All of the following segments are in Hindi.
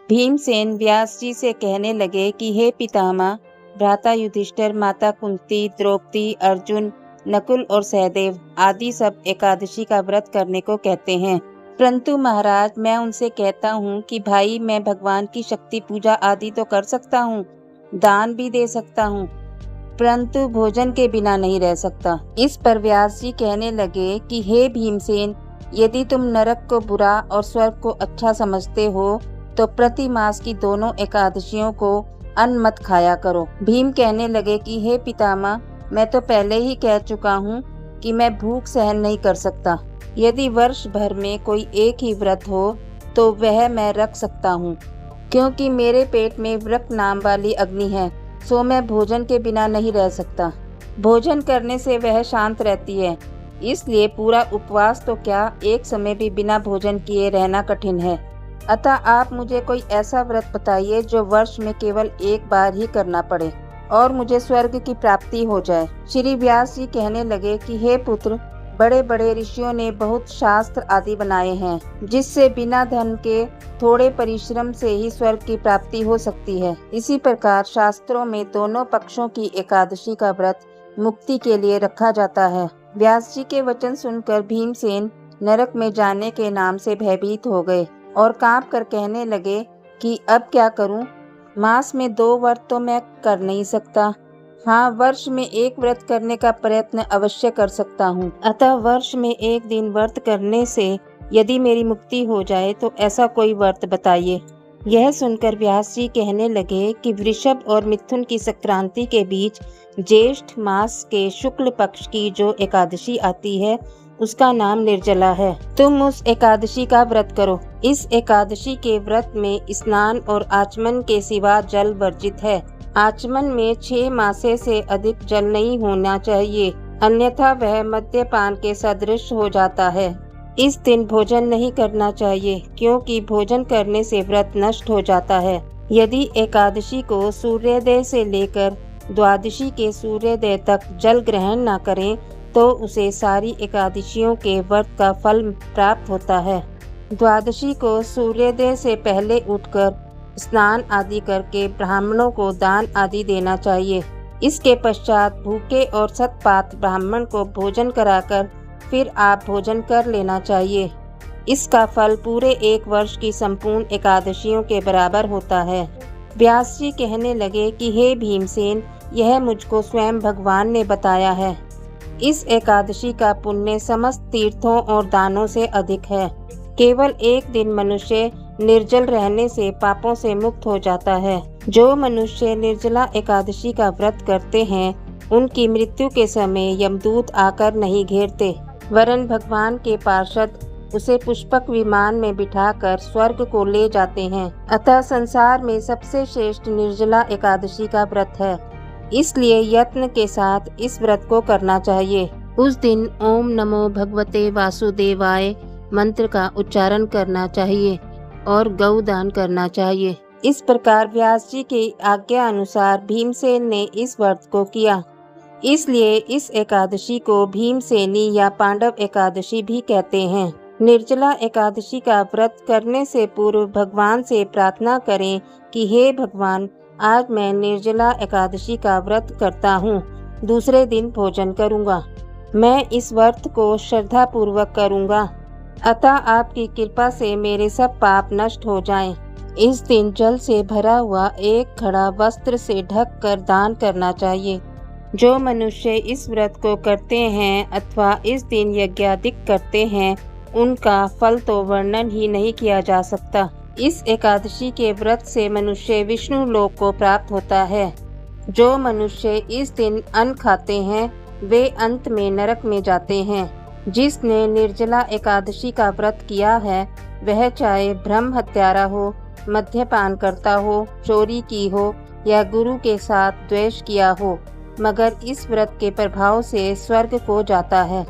भीमसेन व्यास जी से कहने लगे कि हे पितामह, भ्राता युधिष्ठिर, माता कुंती, द्रौपदी, अर्जुन, नकुल और सहदेव आदि सब एकादशी का व्रत करने को कहते हैं, परंतु महाराज मैं उनसे कहता हूँ कि भाई मैं भगवान की शक्ति पूजा आदि तो कर सकता हूँ, दान भी दे सकता हूँ, परंतु भोजन के बिना नहीं रह सकता। इस पर व्यास जी कहने लगे कि हे भीमसेन, यदि तुम नरक को बुरा और स्वर्ग को अच्छा समझते हो तो प्रति मास की दोनों एकादशियों को अन्न मत खाया करो। भीम कहने लगे कि हे पितामह, मैं तो पहले ही कह चुका हूँ कि मैं भूख सहन नहीं कर सकता। यदि वर्ष भर में कोई एक ही व्रत हो तो वह मैं रख सकता हूँ, क्योंकि मेरे पेट में व्रत नाम वाली अग्नि है, सो मैं भोजन के बिना नहीं रह सकता। भोजन करने से वह शांत रहती है, इसलिए पूरा उपवास तो क्या, एक समय भी बिना भोजन किए रहना कठिन है। अतः आप मुझे कोई ऐसा व्रत बताइए जो वर्ष में केवल एक बार ही करना पड़े और मुझे स्वर्ग की प्राप्ति हो जाए। श्री व्यास जी कहने लगे कि हे पुत्र, बड़े बड़े ऋषियों ने बहुत शास्त्र आदि बनाए हैं, जिससे बिना धन के थोड़े परिश्रम से ही स्वर्ग की प्राप्ति हो सकती है। इसी प्रकार शास्त्रों में दोनों पक्षों की एकादशी का व्रत मुक्ति के लिए रखा जाता है। व्यास जी के वचन सुनकर भीमसेन नरक में जाने के नाम से भयभीत हो गए और कांप कर कहने लगे कि अब क्या करूं? मास में 2 व्रत तो मैं कर नहीं सकता। हाँ, वर्ष में एक व्रत करने का प्रयत्न अवश्य कर सकता हूँ। अतः वर्ष में एक दिन व्रत करने से यदि मेरी मुक्ति हो जाए तो ऐसा कोई व्रत बताइए। यह सुनकर व्यास जी कहने लगे कि वृषभ और मिथुन की संक्रांति के बीच ज्येष्ठ मास के शुक्ल पक्ष की जो एकादशी आती है उसका नाम निर्जला है। तुम उस एकादशी का व्रत करो। इस एकादशी के व्रत में स्नान और आचमन के सिवा जल वर्जित है। आचमन में 6 मासे से अधिक जल नहीं होना चाहिए, अन्यथा वह मद्यपान के सदृश हो जाता है। इस दिन भोजन नहीं करना चाहिए, क्योंकि भोजन करने से व्रत नष्ट हो जाता है। यदि एकादशी को सूर्योदय से लेकर द्वादशी के सूर्योदय तक जल ग्रहण न करें तो उसे सारी एकादशियों के व्रत का फल प्राप्त होता है। द्वादशी को सूर्योदय से पहले उठकर स्नान आदि करके ब्राह्मणों को दान आदि देना चाहिए। इसके पश्चात भूखे और सतपात ब्राह्मण को भोजन कराकर फिर आप भोजन कर लेना चाहिए। इसका फल पूरे 1 वर्ष की संपूर्ण एकादशियों के बराबर होता है। व्यास जी कहने लगे कि हे भीमसेन, यह मुझको स्वयं भगवान ने बताया है। इस एकादशी का पुण्य समस्त तीर्थों और दानों से अधिक है। केवल एक दिन मनुष्य निर्जल रहने से पापों से मुक्त हो जाता है। जो मनुष्य निर्जला एकादशी का व्रत करते हैं उनकी मृत्यु के समय यमदूत आकर नहीं घेरते, वरन भगवान के पार्षद उसे पुष्पक विमान में बिठाकर स्वर्ग को ले जाते हैं। अतः संसार में सबसे श्रेष्ठ निर्जला एकादशी का व्रत है, इसलिए यत्न के साथ इस व्रत को करना चाहिए। उस दिन ओम नमो भगवते वासुदेवाय मंत्र का उच्चारण करना चाहिए और गौदान करना चाहिए। इस प्रकार व्यास जी की आज्ञा अनुसार भीमसेन ने इस व्रत को किया। इसलिए इस एकादशी को भीमसेनी या पांडव एकादशी भी कहते हैं। निर्जला एकादशी का व्रत करने से पूर्व भगवान से प्रार्थना करें कि हे भगवान, आज मैं निर्जला एकादशी का व्रत करता हूँ, दूसरे दिन भोजन करूँगा। मैं इस व्रत को श्रद्धा पूर्वक करूँगा, अतः आपकी कृपा से मेरे सब पाप नष्ट हो जाएं। इस दिन जल से भरा हुआ एक घड़ा वस्त्र से ढक कर दान करना चाहिए। जो मनुष्य इस व्रत को करते हैं अथवा इस दिन यज्ञादिक करते हैं, उनका फल तो वर्णन ही नहीं किया जा सकता। इस एकादशी के व्रत से मनुष्य विष्णु लोक को प्राप्त होता है। जो मनुष्य इस दिन अन्न खाते हैं वे अंत में नरक में जाते हैं। जिसने निर्जला एकादशी का व्रत किया है वह चाहे ब्रह्म हत्यारा हो, मद्यपान करता हो, चोरी की हो या गुरु के साथ द्वेष किया हो, मगर इस व्रत के प्रभाव से स्वर्ग को जाता है।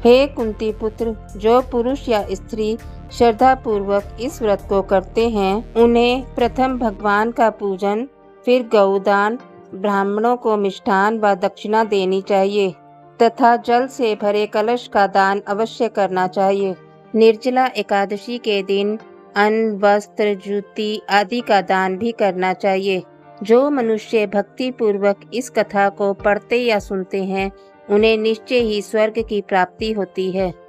हे कुंती पुत्र, जो पुरुष या स्त्री श्रद्धा पूर्वक इस व्रत को करते हैं उन्हें प्रथम भगवान का पूजन, फिर गौदान, ब्राह्मणों को मिष्ठान व दक्षिणा देनी चाहिए तथा जल से भरे कलश का दान अवश्य करना चाहिए। निर्जला एकादशी के दिन अन्न, वस्त्र, जूती आदि का दान भी करना चाहिए। जो मनुष्य भक्ति पूर्वक इस कथा को पढ़ते या सुनते हैं, उन्हें निश्चय ही स्वर्ग की प्राप्ति होती है।